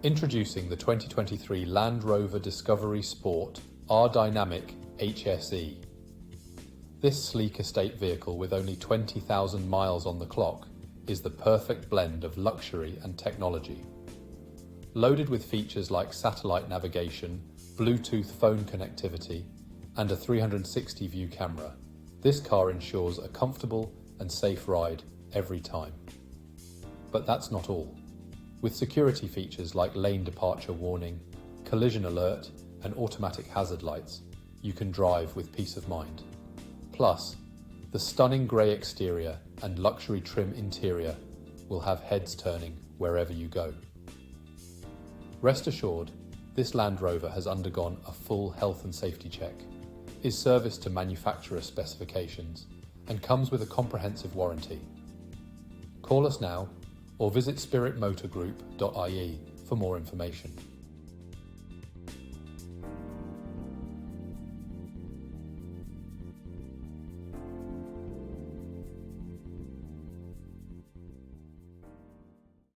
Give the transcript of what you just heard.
Introducing the 2023 Land Rover Discovery Sport R-Dynamic HSE. This sleek estate vehicle with only 20,000 miles on the clock is the perfect blend of luxury and technology. Loaded with features like satellite navigation, Bluetooth phone connectivity, and a 360-view camera, this car ensures a comfortable and safe ride every time. But that's not all. With security features like lane departure warning, collision alert, and automatic hazard lights, you can drive with peace of mind. Plus, the stunning grey exterior and luxury trim interior will have heads turning wherever you go. Rest assured, this Land Rover has undergone a full health and safety check, is serviced to manufacturer specifications, and comes with a comprehensive warranty. Call us now or visit spiritmotorgroup.ie for more information.